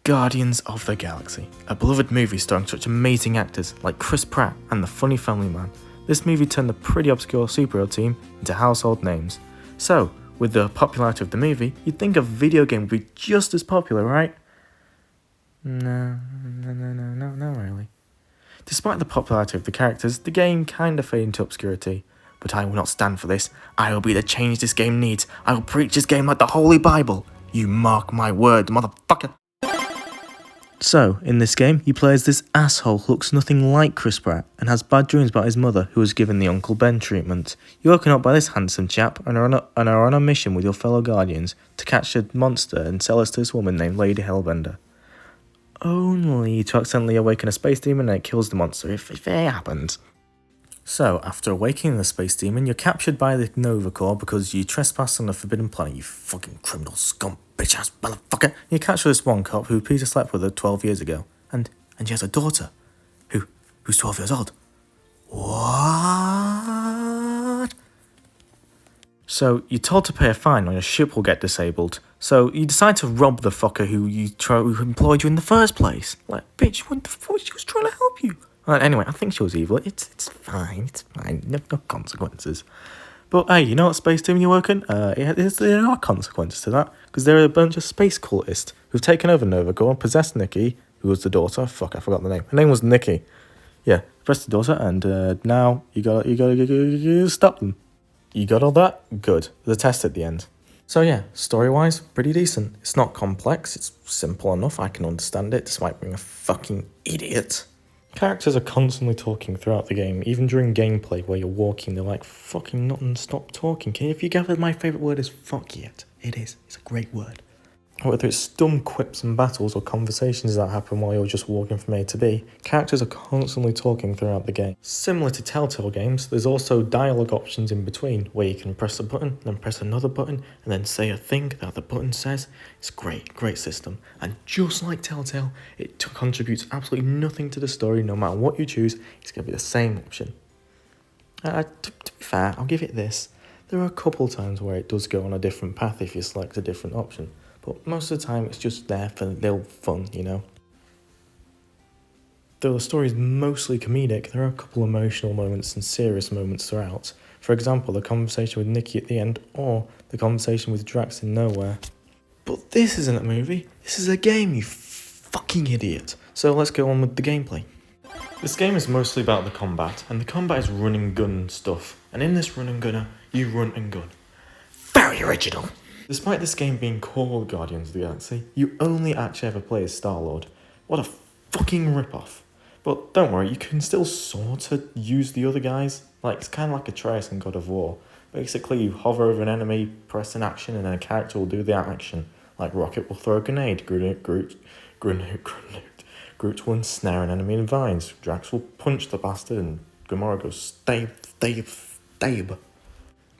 Guardians of the Galaxy, a beloved movie starring such amazing actors like Chris Pratt and the funny Family Man. This movie turned the pretty obscure superhero team into household names. So, with the popularity of the movie, you'd think a video game would be just as popular, right? No, not really. Despite the popularity of the characters, the game kinda faded into obscurity. But I will not stand for this. I will be the change this game needs. I will preach this game like the Holy Bible. You mark my word, motherfucker. So, in this game, you play as this asshole who looks nothing like Chris Pratt and has bad dreams about his mother who was given the Uncle Ben treatment. You're woken up by this handsome chap and are on a mission with your fellow Guardians to catch a monster and sell us to this woman named Lady Hellbender. Only to accidentally awaken a space demon and it kills the monster if it happens. So, after awakening the space demon, you're captured by the Nova Corps because you trespassed on the Forbidden Planet, you fucking criminal scum, bitch-ass motherfucker. You capture this one cop who Peter slept with 12 years ago, and she has a daughter, who's 12 years old. What? So, you're told to pay a fine or your ship will get disabled. So, you decide to rob the fucker who employed you in the first place. Like, bitch, what the fuck? She was trying to help you. Anyway, I think she was evil. It's fine. No consequences. But hey, you know what space demon you're working? There are consequences to that, because there are a bunch of space cultists who've taken over Nova Corps and possessed Nikki, who was the daughter. Fuck, I forgot the name. Her name was Nikki. Yeah, possessed the daughter, and now you gotta stop them. You got all that? Good. There's a test at the end. So yeah, story-wise, pretty decent. It's not complex. It's simple enough. I can understand it, despite being a fucking idiot. Characters are constantly talking throughout the game, even during gameplay where you're walking, they're like fucking not and stop talking. If you gather my favourite word is fuck yet. It is. It's a great word. Whether it's dumb quips and battles or conversations that happen while you're just walking from A to B, characters are constantly talking throughout the game. Similar to Telltale games, there's also dialogue options in between, where you can press a button, then press another button, and then say a thing that the button says. It's great system. And just like Telltale, it contributes absolutely nothing to the story. No matter what you choose, it's going to be the same option. To be fair, I'll give it this. There are a couple times where it does go on a different path if you select a different option. But most of the time, it's just there for a little fun, you know? Though the story is mostly comedic, there are a couple emotional moments and serious moments throughout. For example, the conversation with Nikki at the end, or the conversation with Drax in Nowhere. But this isn't a movie, this is a game, you fucking idiot. So let's go on with the gameplay. This game is mostly about the combat, and the combat is run and gun stuff. And in this run and gunner, you run and gun. Very original! Despite this game being called Guardians of the Galaxy, you only actually ever play as Star-Lord. What a fucking rip-off. But don't worry, you can still sort of use the other guys. Like, it's kind of like Atreus in God of War. Basically, you hover over an enemy, press an action, and then a character will do the action. Like Rocket will throw a grenade, Groot will ensnare an enemy in vines, Drax will punch the bastard, and Gamora goes, stab.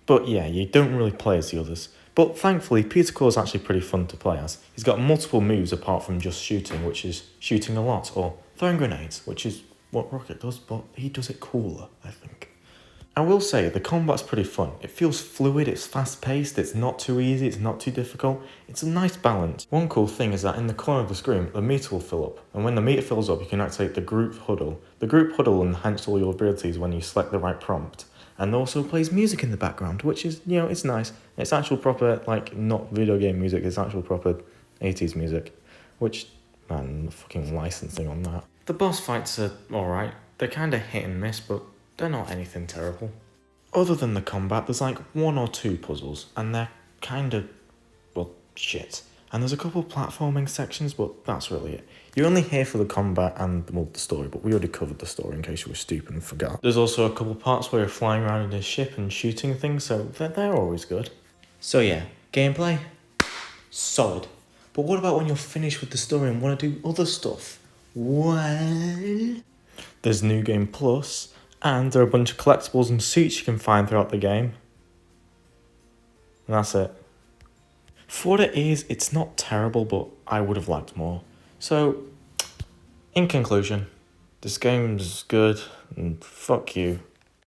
But yeah, you don't really play as the others. But thankfully, Peter Quill is actually pretty fun to play as. He's got multiple moves apart from just shooting, which is shooting a lot, or throwing grenades, which is what Rocket does, but he does it cooler, I think. I will say, the combat's pretty fun. It feels fluid, it's fast-paced, it's not too easy, it's not too difficult. It's a nice balance. One cool thing is that in the corner of the screen, the meter will fill up. And when the meter fills up, you can activate the group huddle. The group huddle will enhance all your abilities when you select the right prompt. And also plays music in the background, which is, you know, it's nice. It's actual proper, like, not video game music, it's actual proper 80s music. Which, man, fucking licensing on that. The boss fights are alright. They're kinda hit and miss, but they're not anything terrible. Other than the combat, there's like 1 or 2 puzzles, and they're kinda, well, shit. And there's a couple of platforming sections, but that's really it. You're only here for the combat and the story, but we already covered the story in case you were stupid and forgot. There's also a couple of parts where you're flying around in a ship and shooting things, so they're always good. So yeah, gameplay, solid. But what about when you're finished with the story and want to do other stuff? Well, there's New Game Plus, and there are a bunch of collectibles and suits you can find throughout the game. And that's it. For what it is, it's not terrible, but I would have liked more. So, in conclusion, this game's good, and fuck you.